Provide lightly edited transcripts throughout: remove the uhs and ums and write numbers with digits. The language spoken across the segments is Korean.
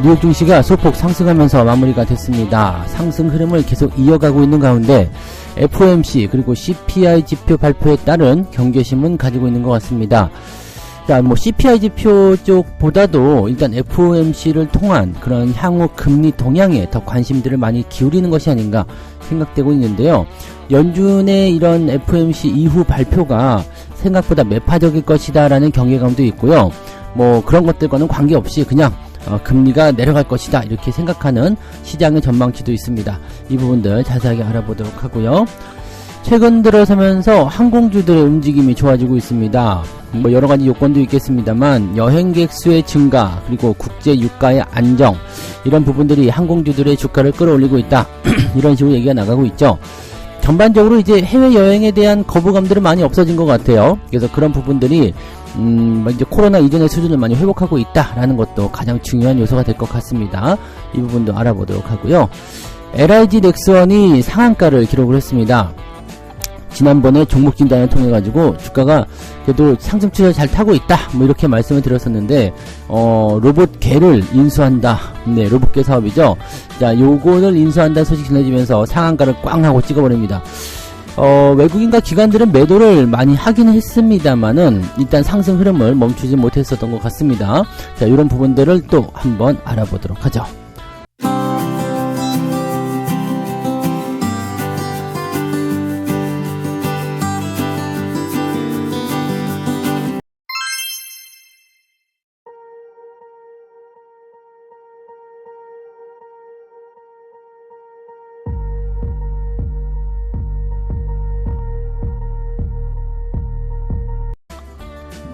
뉴욕 증시가 소폭 상승하면서 마무리가 됐습니다. 상승 흐름을 계속 이어가고 있는 가운데 FOMC 그리고 CPI 지표 발표에 따른 경계심은 가지고 있는 것 같습니다. 자, CPI 지표 쪽보다도 일단 FOMC를 통한 그런 향후 금리 동향에 더 관심들을 많이 기울이는 것이 아닌가 생각되고 있는데요. 연준의 이런 FOMC 이후 발표가 생각보다 매파적일 것이다 라는 경계감도 있고요. 그런 것들과는 관계없이 그냥 금리가 내려갈 것이다 이렇게 생각하는 시장의 전망치도 있습니다. 이 부분들 자세하게 알아보도록 하고요. 최근 들어서면서 항공주들의 움직임이 좋아지고 있습니다. 여러가지 요건도 있겠습니다만 여행객 수의 증가 그리고 국제 유가의 안정 이런 부분들이 항공주들의 주가를 끌어올리고 있다 이런 식으로 얘기가 나가고 있죠. 전반적으로 이제 해외여행에 대한 거부감들은 많이 없어진 것 같아요. 그래서 그런 부분들이 이제 코로나 이전의 수준을 많이 회복하고 있다라는 것도 가장 중요한 요소가 될 것 같습니다. 이 부분도 알아보도록 하고요. LIG 넥스원이 상한가를 기록을 했습니다. 지난번에 종목 진단을 통해 가지고 주가가 그래도 상승 추세를 잘 타고 있다 이렇게 말씀을 드렸었는데 로봇개를 인수한다. 네, 로봇개 사업이죠. 자, 요거를 인수한다는 소식 전해지면서 상한가를 꽝 하고 찍어버립니다. 외국인과 기관들은 매도를 많이 하긴 했습니다만은 일단 상승 흐름을 멈추지 못했었던 것 같습니다. 자, 이런 부분들을 또 한번 알아보도록 하죠.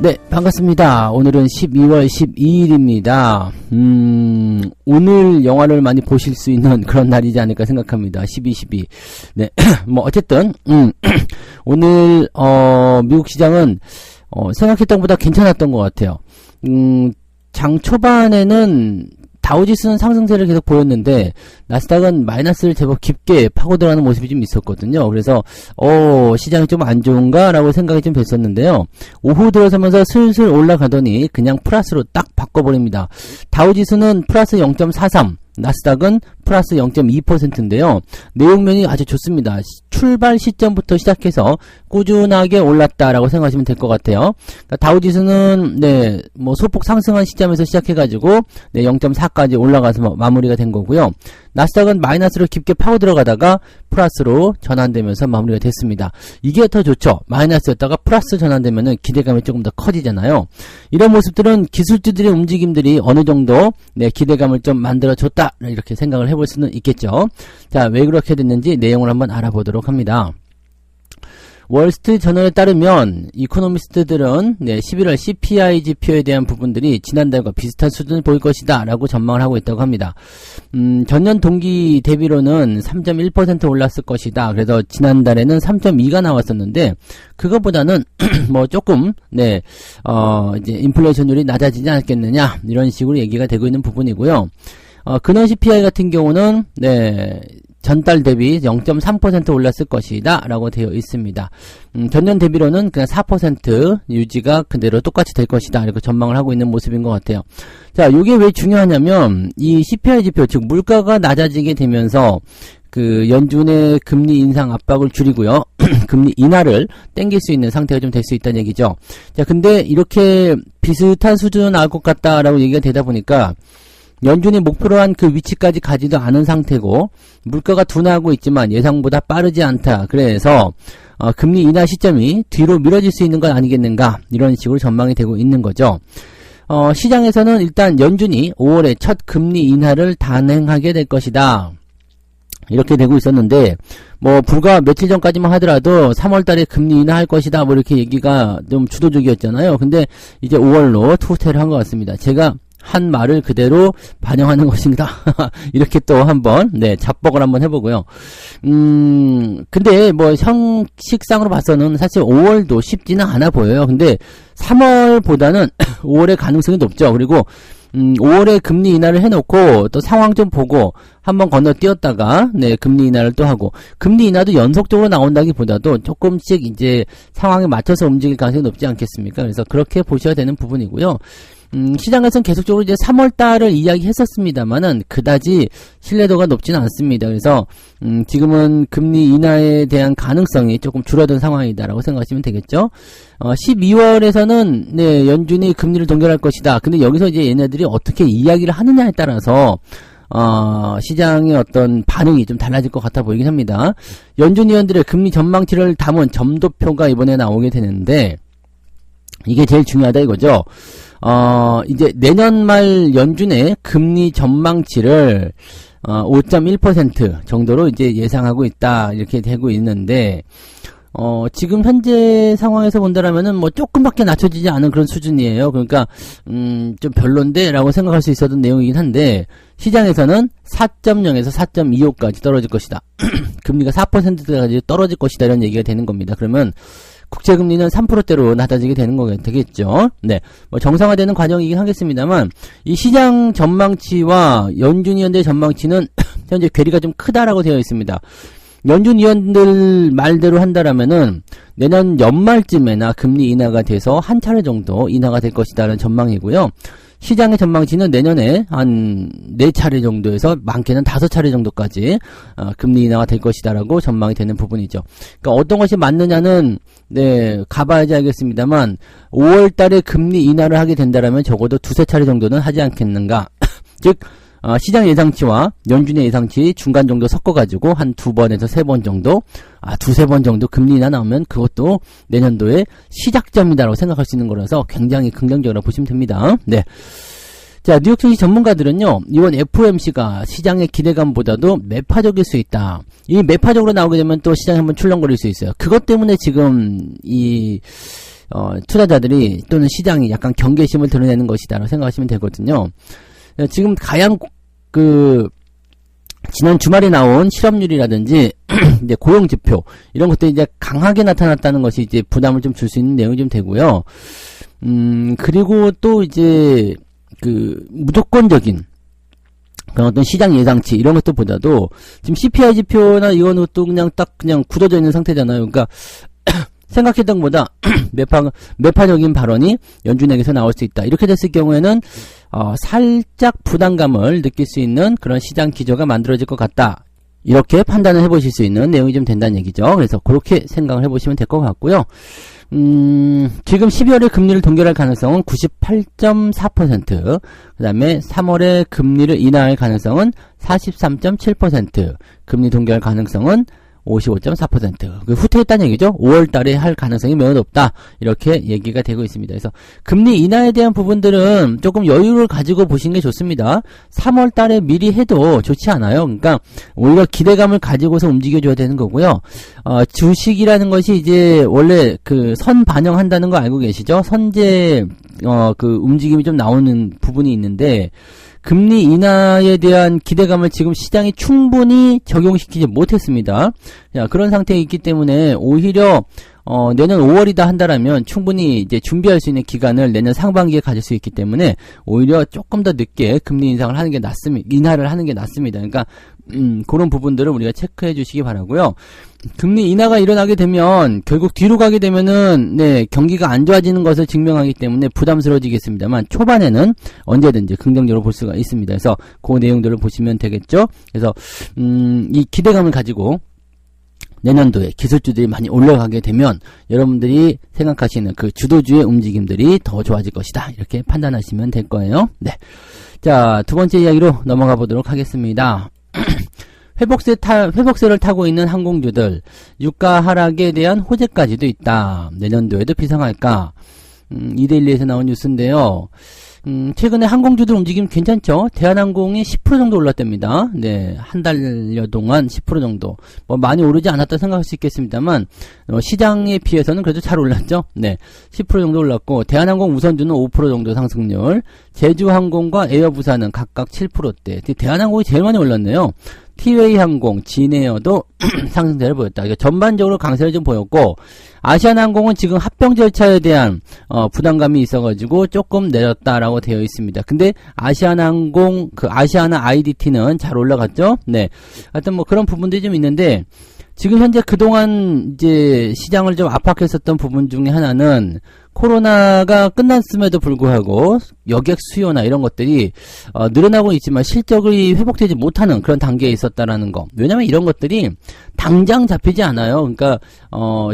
네, 반갑습니다. 오늘은 12월 12일입니다. 오늘 영화를 많이 보실 수 있는 그런 날이지 않을까 생각합니다. 12. 네, 어쨌든, 오늘, 미국 시장은, 생각했던 것보다 괜찮았던 것 같아요. 장 초반에는 다우지수는 상승세를 계속 보였는데 나스닥은 마이너스를 제법 깊게 파고들어가는 모습이 좀 있었거든요. 그래서 시장이 좀 안 좋은가 라고 생각이 좀 됐었는데요. 오후 들어서면서 슬슬 올라가더니 그냥 플러스로 딱 바꿔버립니다. 다우지수는 플러스 0.43, 나스닥은 플러스 0.2%인데요. 내용면이 아주 좋습니다. 출발 시점부터 시작해서 꾸준하게 올랐다라고 생각하시면 될 것 같아요. 그러니까 다우지수는 소폭 상승한 시점에서 시작해가지고 0.4까지 올라가서 마무리가 된 거고요. 나스닥은 마이너스로 깊게 파고 들어가다가 플러스로 전환되면서 마무리가 됐습니다. 이게 더 좋죠. 마이너스였다가 플러스 전환되면은 기대감이 조금 더 커지잖아요. 이런 모습들은 기술주들의 움직임들이 어느 정도 기대감을 좀 만들어줬다 이렇게 생각을 해볼 수는 있겠죠. 자, 왜 그렇게 됐는지 내용을 한번 알아보도록 합니다. 월스트리트 저널에 따르면 이코노미스트들은 11월 CPI 지표에 대한 부분들이 지난달과 비슷한 수준을 보일 것이다 라고 전망을 하고 있다고 합니다. 전년 동기 대비로는 3.1% 올랐을 것이다. 그래서 지난달에는 3.2가 나왔었는데 그거보다는 조금 이제 인플레이션율이 낮아지지 않겠느냐 이런 식으로 얘기가 되고 있는 부분이고요. 근원 CPI 같은 경우는 전달 대비 0.3% 올랐을 것이다 라고 되어 있습니다. 전년 대비로는 그냥 4% 유지가 그대로 똑같이 될 것이다 이렇게 전망을 하고 있는 모습인 것 같아요. 자, 요게 왜 중요하냐면 이 CPI 지표, 즉 물가가 낮아지게 되면서 그 연준의 금리 인상 압박을 줄이고요. 금리 인하를 땡길 수 있는 상태가 좀 될 수 있다는 얘기죠. 자, 근데 이렇게 비슷한 수준은 나올 것 같다라고 얘기가 되다 보니까 연준이 목표로 한 그 위치까지 가지도 않은 상태고 물가가 둔화하고 있지만 예상보다 빠르지 않다. 그래서 금리 인하 시점이 뒤로 미뤄질 수 있는 건 아니겠는가 이런 식으로 전망이 되고 있는 거죠. 시장에서는 일단 연준이 5월에 첫 금리 인하를 단행하게 될 것이다. 이렇게 되고 있었는데 불과 며칠 전까지만 하더라도 3월달에 금리 인하할 것이다 이렇게 얘기가 좀 주도적이었잖아요. 근데 이제 5월로 투스테이를 한 것 같습니다. 제가 한 말을 그대로 반영하는 것입니다. 이렇게 또 한번 잡복을 한번 해보고요. 근데 형식상으로 봐서는 사실 5월도 쉽지는 않아 보여요. 근데 3월보다는 5월의 가능성이 높죠. 그리고 5월에 금리 인하를 해놓고 또 상황 좀 보고 한번 건너뛰었다가 금리 인하를 또 하고 금리 인하도 연속적으로 나온다기보다도 조금씩 이제 상황에 맞춰서 움직일 가능성이 높지 않겠습니까? 그래서 그렇게 보셔야 되는 부분이고요. 시장에서는 계속적으로 이제 3월달을 이야기했었습니다만은 그다지 신뢰도가 높지는 않습니다. 그래서 지금은 금리 인하에 대한 가능성이 조금 줄어든 상황이다라고 생각하시면 되겠죠. 12월에서는 네, 연준이 금리를 동결할 것이다. 근데 여기서 이제 얘네들이 어떻게 이야기를 하느냐에 따라서 시장의 어떤 반응이 좀 달라질 것 같아 보이긴 합니다. 연준 위원들의 금리 전망치를 담은 점도표가 이번에 나오게 되는데 이게 제일 중요하다 이거죠. 이제 내년 말 연준의 금리 전망치를 5.1% 정도로 이제 예상하고 있다 이렇게 되고 있는데 지금 현재 상황에서 본다라면은 뭐 조금밖에 낮춰지지 않은 그런 수준이에요. 그러니까 좀 별론데 라고 생각할 수 있었던 내용이긴 한데 시장에서는 4.0에서 4.25까지 떨어질 것이다. 금리가 4%까지 떨어질 것이다 이런 얘기가 되는 겁니다. 그러면 국채금리는 3%대로 낮아지게 되는 거가 되겠죠. 네. 뭐 정상화되는 과정이긴 하겠습니다만 이 시장 전망치와 연준 위원들의 전망치는 현재 괴리가 좀 크다라고 되어 있습니다. 연준 위원들 말대로 한다라면은 내년 연말쯤에나 금리 인하가 돼서 한 차례 정도 인하가 될 것이다라는 전망이고요. 시장의 전망치는 내년에 한 4차례 정도에서 많게는 5차례 정도까지 금리 인하가 될 것이다라고 전망이 되는 부분이죠. 그러니까 어떤 것이 맞느냐는 네, 가봐야지 알겠습니다만 5월 달에 금리 인하를 하게 된다라면 적어도 2-3차례 정도는 하지 않겠는가. 즉 시장 예상치와 연준의 예상치 중간 정도 섞어가지고 한 2번에서 3번 정도, 2-3번 정도 금리 인하 나오면 그것도 내년도의 시작점이다라고 생각할 수 있는 거라서 굉장히 긍정적으로 보시면 됩니다. 네. 자, 뉴욕 증시 전문가들은요, 이번 FOMC가 시장의 기대감보다도 매파적일 수 있다. 이 매파적으로 나오게 되면 또 시장이 한번 출렁거릴 수 있어요. 그것 때문에 지금 투자자들이 또는 시장이 약간 경계심을 드러내는 것이다라고 생각하시면 되거든요. 지금 지난 주말에 나온 실업률이라든지, 이제 고용지표, 이런 것들이 이제 강하게 나타났다는 것이 이제 부담을 좀 줄 수 있는 내용이 좀 되고요. 그리고 또 이제, 무조건적인, 그런 어떤 시장 예상치, 이런 것들보다도, 지금 CPI 지표나 이런 것도 그냥 굳어져 있는 상태잖아요. 그러니까, 생각했던 것보다 매파적인 발언이 연준에게서 나올 수 있다. 이렇게 됐을 경우에는 살짝 부담감을 느낄 수 있는 그런 시장 기조가 만들어질 것 같다. 이렇게 판단을 해보실 수 있는 내용이 좀 된다는 얘기죠. 그래서 그렇게 생각을 해보시면 될 것 같고요. 지금 12월에 금리를 동결할 가능성은 98.4%, 그 다음에 3월에 금리를 인하할 가능성은 43.7%, 금리 동결 가능성은 55.4%. 후퇴했다는 얘기죠. 5월 달에 할 가능성이 매우 높다. 이렇게 얘기가 되고 있습니다. 그래서 금리 인하에 대한 부분들은 조금 여유를 가지고 보시는 게 좋습니다. 3월 달에 미리 해도 좋지 않아요. 그러니까 오히려 기대감을 가지고서 움직여줘야 되는 거고요. 주식이라는 것이 이제 원래 선 반영한다는 거 알고 계시죠? 선제 움직임이 좀 나오는 부분이 있는데 금리 인하에 대한 기대감을 지금 시장이 충분히 적용시키지 못했습니다. 자, 그런 상태에 있기 때문에 오히려 내년 5월이다 한다라면 충분히 이제 준비할 수 있는 기간을 내년 상반기에 가질 수 있기 때문에 오히려 조금 더 늦게 금리 인하를 하는 게 낫습니다. 그러니까 그런 부분들을 우리가 체크해 주시기 바라고요. 금리 인하가 일어나게 되면 결국 뒤로 가게 되면은 네, 경기가 안 좋아지는 것을 증명하기 때문에 부담스러워지겠습니다만 초반에는 언제든지 긍정적으로 볼 수가 있습니다. 그래서 그 내용들을 보시면 되겠죠. 그래서 이 기대감을 가지고 내년도에 기술주들이 많이 올라가게 되면 여러분들이 생각하시는 그 주도주의 움직임들이 더 좋아질 것이다. 이렇게 판단하시면 될 거예요. 네. 자, 두 번째 이야기로 넘어가 보도록 하겠습니다. 회복세를 타고 있는 항공주들, 유가 하락에 대한 호재까지도 있다. 내년도에도 비상할까? 이데일리에서 나온 뉴스인데요. 최근에 항공주들 움직임 괜찮죠? 대한항공이 10% 정도 올랐답니다. 네, 한 달여 동안 10% 정도. 뭐 많이 오르지 않았다 생각할 수 있겠습니다만, 시장에 비해서는 그래도 잘 올랐죠? 네, 10% 정도 올랐고, 대한항공 우선주는 5% 정도 상승률, 제주항공과 에어부산은 각각 7%대. 대한항공이 제일 많이 올랐네요. 티웨이 항공, 진에어도 상승세를 보였다. 그러니까 전반적으로 강세를 좀 보였고, 아시아나항공은 지금 합병 절차에 대한 부담감이 있어가지고 조금 내렸다라고 되어 있습니다. 근데 아시아나항공, 아시아나 IDT는 잘 올라갔죠? 네. 하여튼 뭐 그런 부분들이 좀 있는데, 지금 현재 그동안 이제 시장을 좀 압박했었던 부분 중에 하나는 코로나가 끝났음에도 불구하고 여객 수요나 이런 것들이 늘어나고 있지만 실적이 회복되지 못하는 그런 단계에 있었다라는 거. 왜냐면 이런 것들이 당장 잡히지 않아요. 그러니까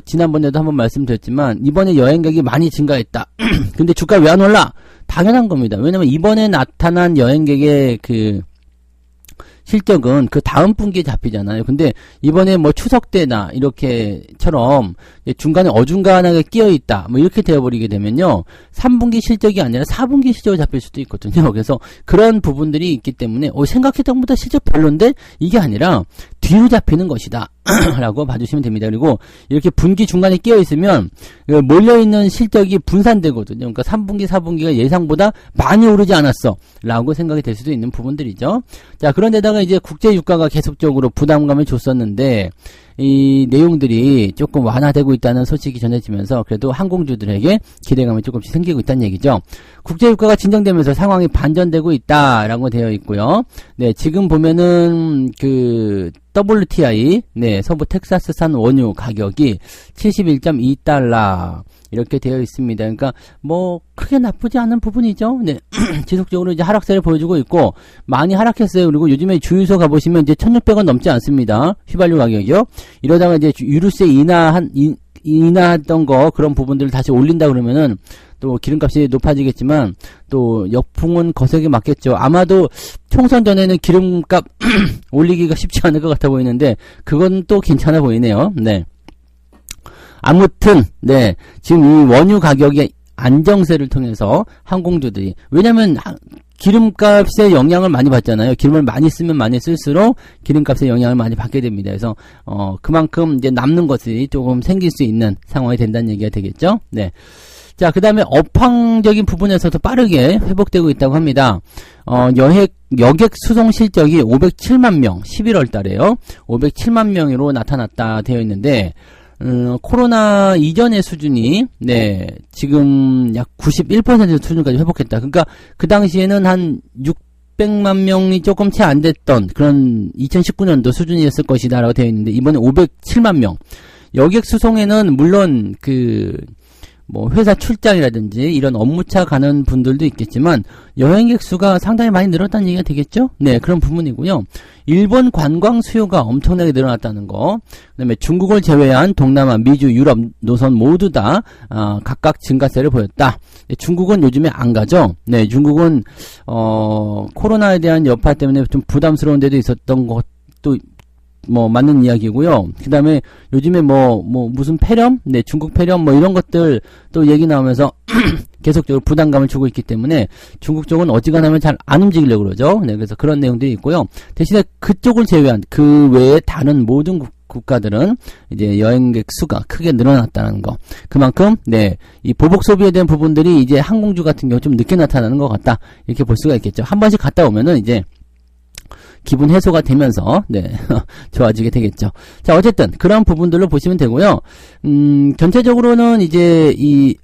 지난번에도 한번 말씀드렸지만 이번에 여행객이 많이 증가했다. 근데 주가 왜 안 올라? 당연한 겁니다. 왜냐면 이번에 나타난 여행객의 그 실적은 그 다음 분기에 잡히잖아요. 근데 이번에 뭐 추석 때나 이렇게처럼 중간에 어중간하게 끼어 있다. 뭐 이렇게 되어버리게 되면요. 3분기 실적이 아니라 4분기 실적이 잡힐 수도 있거든요. 그래서 그런 부분들이 있기 때문에 생각했던 것보다 실적 별론데 이게 아니라 뒤로 잡히는 것이다. 라고 봐주시면 됩니다. 그리고 이렇게 분기 중간에 끼어 있으면 몰려있는 실적이 분산되거든요. 그러니까 3분기, 4분기가 예상보다 많이 오르지 않았어. 라고 생각이 될 수도 있는 부분들이죠. 자, 그런데다가 이제 국제 유가가 계속적으로 부담감을 줬었는데 이 내용들이 조금 완화되고 있다는 소식이 전해지면서 그래도 항공주들에게 기대감이 조금씩 생기고 있다는 얘기죠. 국제유가가 진정되면서 상황이 반전되고 있다라고 되어 있고요. 네, 지금 보면은 그 WTI, 네, 서부 텍사스산 원유 가격이 71.2달러 이렇게 되어 있습니다. 그러니까 뭐 크게 나쁘지 않은 부분이죠. 네, 지속적으로 이제 하락세를 보여주고 있고 많이 하락했어요. 그리고 요즘에 주유소 가보시면 이제 1,600원 넘지 않습니다. 휘발유 가격이요. 이러다가 이제 유류세 인하했던 거 그런 부분들을 다시 올린다 그러면은 또 기름값이 높아지겠지만 또 역풍은 거세게 맞겠죠. 아마도 총선 전에는 기름값 올리기가 쉽지 않을 것 같아 보이는데 그건 또 괜찮아 보이네요. 네. 아무튼 네, 지금 이 원유 가격의 안정세를 통해서 항공주들이, 왜냐면 기름값에 영향을 많이 받잖아요. 기름을 많이 쓰면 많이 쓸수록 기름값에 영향을 많이 받게 됩니다. 그래서 그만큼 이제 남는 것이 조금 생길 수 있는 상황이 된다는 얘기가 되겠죠. 네. 자, 그 다음에 업황적인 부분에서도 빠르게 회복되고 있다고 합니다. 여객 수송 실적이 507만 명, 11월 달에요. 507만 명으로 나타났다 되어 있는데, 코로나 이전의 수준이, 네, 지금 약 91% 수준까지 회복했다. 그러니까 그 당시에는 한 600만 명이 조금 채 안 됐던 그런 2019년도 수준이었을 것이다 라고 되어 있는데, 이번에 507만 명. 여객 수송에는 물론 뭐 회사 출장이라든지 이런 업무차 가는 분들도 있겠지만 여행객 수가 상당히 많이 늘었다는 얘기가 되겠죠? 네, 그런 부분이고요. 일본 관광 수요가 엄청나게 늘어났다는 거. 그다음에 중국을 제외한 동남아, 미주, 유럽 노선 모두 다 각각 증가세를 보였다. 네, 중국은 요즘에 안 가죠? 네, 중국은 코로나에 대한 여파 때문에 좀 부담스러운 데도 있었던 것도 뭐 맞는 이야기고요. 그 다음에 요즘에 무슨 폐렴? 네, 중국 폐렴 뭐 이런 것들 또 얘기 나오면서 계속적으로 부담감을 주고 있기 때문에 중국 쪽은 어지간하면 잘 안 움직이려고 그러죠. 네, 그래서 그런 내용들이 있고요. 대신에 그쪽을 제외한 그 외에 다른 모든 국가들은 이제 여행객 수가 크게 늘어났다는 거. 그만큼 네, 이 보복 소비에 대한 부분들이 이제 항공주 같은 경우 좀 늦게 나타나는 것 같다. 이렇게 볼 수가 있겠죠. 한 번씩 갔다 오면은 이제 기분 해소가 되면서 네 좋아지게 되겠죠. 자, 어쨌든 그런 부분들로 보시면 되고요. 전체적으로는 이제 이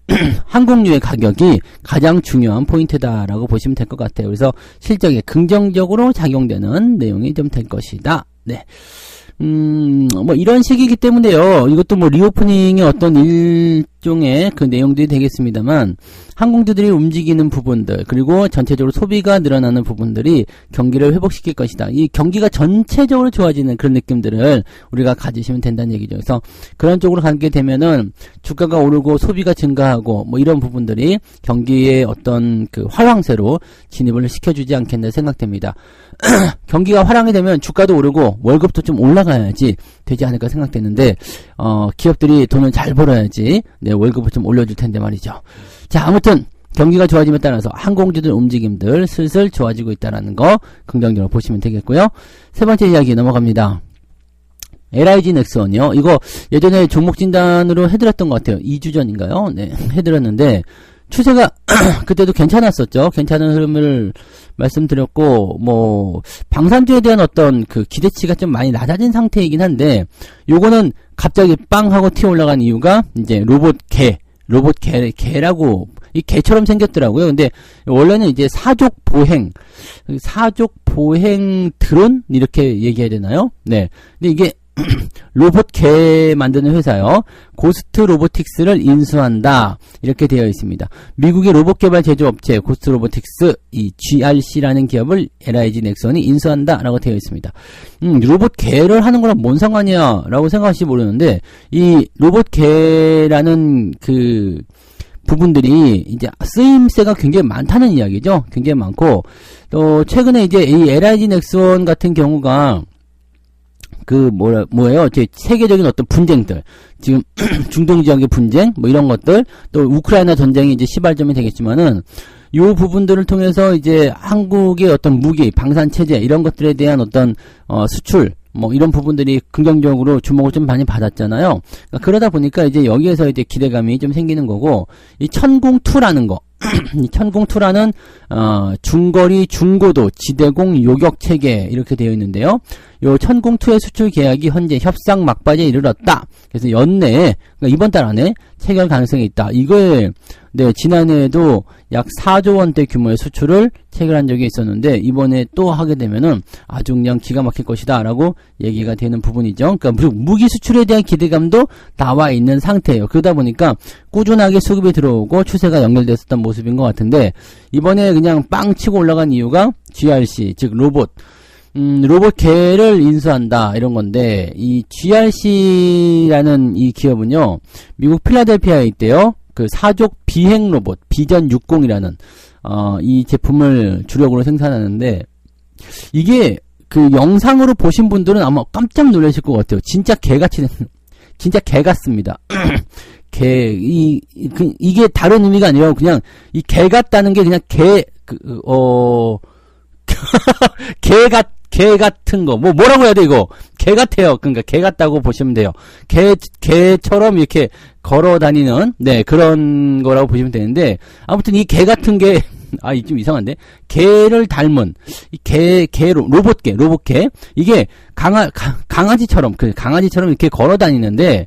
항공유의 가격이 가장 중요한 포인트다라고 보시면 될 것 같아요. 그래서 실적에 긍정적으로 작용되는 내용이 좀 될 것이다. 네. 뭐 이런 식이기 때문에요. 이것도 뭐 리오프닝의 어떤 일종의 그 내용들이 되겠습니다만, 항공주들이 움직이는 부분들, 그리고 전체적으로 소비가 늘어나는 부분들이 경기를 회복시킬 것이다. 이 경기가 전체적으로 좋아지는 그런 느낌들을 우리가 가지시면 된다는 얘기죠. 그래서 그런 쪽으로 가게 되면은 주가가 오르고 소비가 증가하고 뭐 이런 부분들이 경기의 어떤 그 활황세로 진입을 시켜주지 않겠나 생각됩니다. 경기가 활황이 되면 주가도 오르고 월급도 좀 올라가야지 되지 않을까 생각되는데, 기업들이 돈을 잘 벌어야지 네, 월급을 좀 올려줄 텐데 말이죠. 자, 아무튼 경기가 좋아짐에 따라서 항공주들 움직임들 슬슬 좋아지고 있다는 거 긍정적으로 보시면 되겠고요. 세 번째 이야기 넘어갑니다. LIG 넥슨이요. 이거 예전에 종목 진단으로 해드렸던 것 같아요. 2주 전인가요? 네, 해드렸는데 추세가 그때도 괜찮았었죠. 괜찮은 흐름을 말씀드렸고, 뭐 방산주에 대한 어떤 그 기대치가 좀 많이 낮아진 상태이긴 한데, 요거는 갑자기 빵 하고 튀어 올라간 이유가 이제 로봇 개라고 이 개처럼 생겼더라고요. 근데 원래는 이제 사족 보행 드론 이렇게 얘기해야 되나요? 네. 근데 이게 로봇 개 만드는 회사요. 고스트 로보틱스를 인수한다. 이렇게 되어 있습니다. 미국의 로봇 개발 제조업체 고스트 로보틱스 이 GRC라는 기업을 LIG 넥슨이 인수한다라고 되어 있습니다. 로봇 개를 하는 거랑 뭔 상관이야라고 생각하실지 모르는데 이 로봇 개라는 그 부분들이 이제 쓰임새가 굉장히 많다는 이야기죠. 굉장히 많고 또 최근에 이제 이 LIG 넥슨 같은 경우가 뭐예요? 세계적인 어떤 분쟁들, 지금 중동 지역의 분쟁, 뭐 이런 것들, 또 우크라이나 전쟁이 이제 시발점이 되겠지만은, 요 부분들을 통해서 이제 한국의 어떤 무기, 방산 체제, 이런 것들에 대한 어떤, 수출, 뭐 이런 부분들이 긍정적으로 주목을 좀 많이 받았잖아요. 그러다 보니까 이제 여기에서 이제 기대감이 좀 생기는 거고, 이 천공2라는 거, 이 천공2라는 중거리 중고도 지대공 요격 체계 이렇게 되어 있는데요. 요 천공2의 수출 계약이 현재 협상 막바지에 이르렀다. 그래서 연내에 그러니까 이번 달 안에 체결 가능성이 있다. 이거에 지난해에도 약 4조 원대 규모의 수출을 체결한 적이 있었는데 이번에 또 하게 되면은 아주 그냥 기가 막힐 것이다 라고 얘기가 되는 부분이죠. 그러니까 무기 수출에 대한 기대감도 나와 있는 상태예요. 그러다 보니까 꾸준하게 수급이 들어오고 추세가 연결됐었던 모습인 것 같은데 이번에 그냥 빵 치고 올라간 이유가 GRC 즉 로봇 개를 인수한다 이런 건데 이 GRC라는 이 기업은요 미국 필라델피아에 있대요. 그 사족 비행 로봇 비전 60이라는 이 제품을 주력으로 생산하는데 이게 그 영상으로 보신 분들은 아마 깜짝 놀라실 것 같아요. 진짜 개같이 진짜 개 같습니다. 이게 다른 의미가 아니라 그냥 이 개 같다는 게 그냥 개 같은 거. 뭐라고 해야 돼, 이거? 개 같아요. 그러니까 개 같다고 보시면 돼요. 개처럼 이렇게 걸어 다니는, 그런 거라고 보시면 되는데, 아무튼 이 개 같은 게, 좀 이상한데? 개를 닮은, 로봇개. 이게 강아지처럼 이렇게 걸어 다니는데,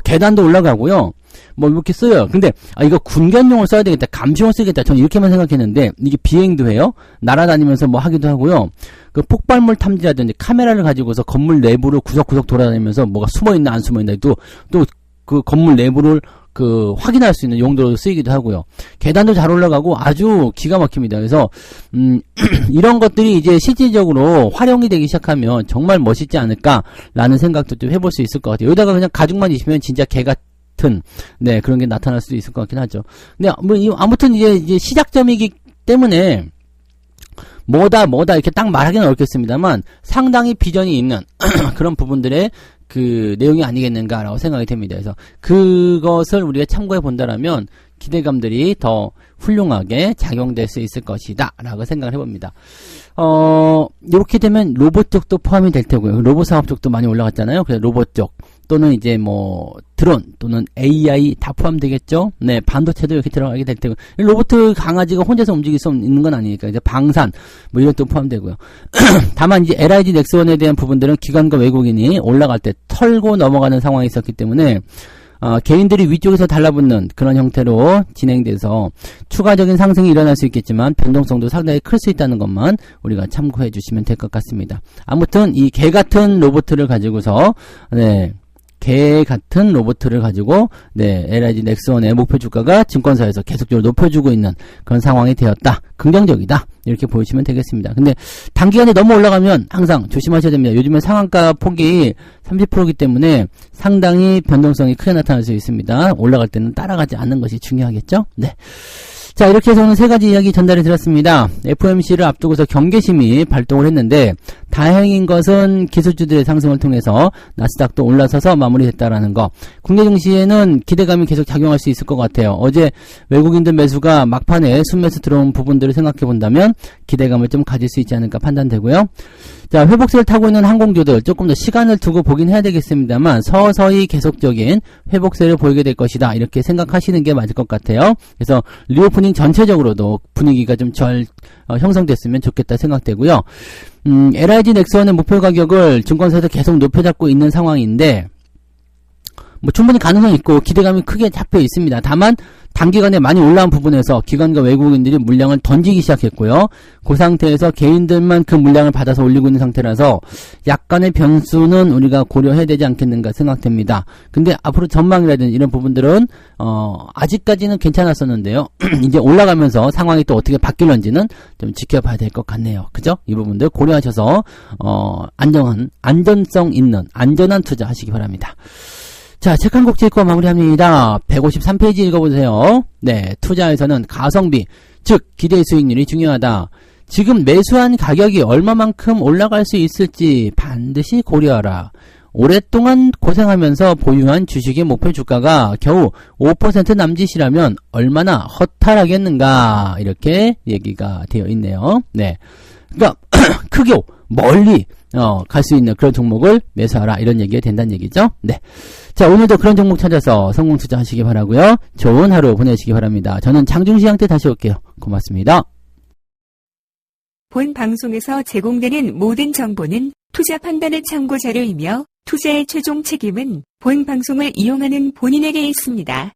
계단도 올라가고요. 이렇게 써요. 근데, 이거 군견용을 써야 되겠다. 감시용 쓰겠다. 저는 이렇게만 생각했는데, 이게 비행도 해요. 날아다니면서 하기도 하고요. 그 폭발물 탐지라든지 카메라를 가지고서 건물 내부를 구석구석 돌아다니면서 뭐가 숨어있나 안 숨어있나 또 그 건물 내부를 확인할 수 있는 용도로 쓰이기도 하고요. 계단도 잘 올라가고 아주 기가 막힙니다. 그래서, 이런 것들이 이제 실질적으로 활용이 되기 시작하면 정말 멋있지 않을까라는 생각도 좀 해볼 수 있을 것 같아요. 여기다가 그냥 가죽만 입으면 진짜 개 같은, 그런 게 나타날 수도 있을 것 같긴 하죠. 근데, 아무튼 이제 시작점이기 때문에, 뭐다 이렇게 딱 말하기는 어렵겠습니다만 상당히 비전이 있는 그런 부분들의 그 내용이 아니겠는가라고 생각이 됩니다. 그래서 그것을 우리가 참고해 본다라면 기대감들이 더 훌륭하게 작용될 수 있을 것이다 라고 생각을 해봅니다. 이렇게 되면 로봇 쪽도 포함이 될 테고요. 로봇 사업 쪽도 많이 올라갔잖아요. 그래서 로봇 쪽 또는 이제 드론 또는 AI 다 포함되겠죠. 반도체도 이렇게 들어가게 될 테고 로봇 강아지가 혼자서 움직일 수 있는 건 아니니까 이제 방산 이런 것도 포함되고요. 다만 이제 LIG 넥슨에 대한 부분들은 기관과 외국인이 올라갈 때 털고 넘어가는 상황이 있었기 때문에 개인들이 위쪽에서 달라붙는 그런 형태로 진행돼서 추가적인 상승이 일어날 수 있겠지만 변동성도 상당히 클 수 있다는 것만 우리가 참고해 주시면 될 것 같습니다. 아무튼 이 개 같은 로봇을 가지고서 LIG 넥슨의 목표 주가가 증권사에서 계속적으로 높여주고 있는 그런 상황이 되었다. 긍정적이다. 이렇게 보시면 되겠습니다. 근데 단기간에 너무 올라가면 항상 조심하셔야 됩니다. 요즘에 상한가 폭이 30%이기 때문에 상당히 변동성이 크게 나타날 수 있습니다. 올라갈 때는 따라가지 않는 것이 중요하겠죠? 자, 이렇게 해서 오늘 세 가지 이야기 전달해 드렸습니다. FOMC를 앞두고서 경계심이 발동을 했는데 다행인 것은 기술주들의 상승을 통해서 나스닥도 올라서서 마무리됐다라는 거. 국내 증시에는 기대감이 계속 작용할 수 있을 것 같아요. 어제 외국인들 매수가 막판에 순매수 들어온 부분들을 생각해 본다면 기대감을 좀 가질 수 있지 않을까 판단되고요. 자, 회복세를 타고 있는 항공주들 조금 더 시간을 두고 보긴 해야 되겠습니다만 서서히 계속적인 회복세를 보이게 될 것이다. 이렇게 생각하시는 게 맞을 것 같아요. 그래서 리오프닝 전체적으로도 분위기가 좀 형성됐으면 좋겠다 생각되고요. LIG 넥슨의 목표 가격을 증권사에서 계속 높여잡고 있는 상황인데 뭐 충분히 가능성이 있고 기대감이 크게 잡혀 있습니다. 다만 단기간에 많이 올라온 부분에서 기관과 외국인들이 물량을 던지기 시작했고요. 그 상태에서 개인들만 그 물량을 받아서 올리고 있는 상태라서 약간의 변수는 우리가 고려해야 되지 않겠는가 생각됩니다. 근데 앞으로 전망이라든지 이런 부분들은 아직까지는 괜찮았었는데요. 이제 올라가면서 상황이 또 어떻게 바뀔런지는 좀 지켜봐야 될 것 같네요. 그죠? 이 부분들 고려하셔서 안전성 있는 안전한 투자 하시기 바랍니다. 자, 책 한 곡 읽고 마무리합니다. 153페이지 읽어보세요. 네, 투자에서는 가성비, 즉 기대 수익률이 중요하다. 지금 매수한 가격이 얼마만큼 올라갈 수 있을지 반드시 고려하라. 오랫동안 고생하면서 보유한 주식의 목표 주가가 겨우 5% 남짓이라면 얼마나 허탈하겠는가, 이렇게 얘기가 되어 있네요. 네, 그러니까 크게 멀리 갈 수 있는 그런 종목을 매수하라, 이런 얘기가 된다는 얘기죠. 네. 자, 오늘도 그런 종목 찾아서 성공 투자하시기 바라고요. 좋은 하루 보내시기 바랍니다. 저는 장중시장 때 다시 올게요. 고맙습니다. 본 방송에서 제공되는 모든 정보는 투자 판단의 참고 자료이며 투자의 최종 책임은 본 방송을 이용하는 본인에게 있습니다.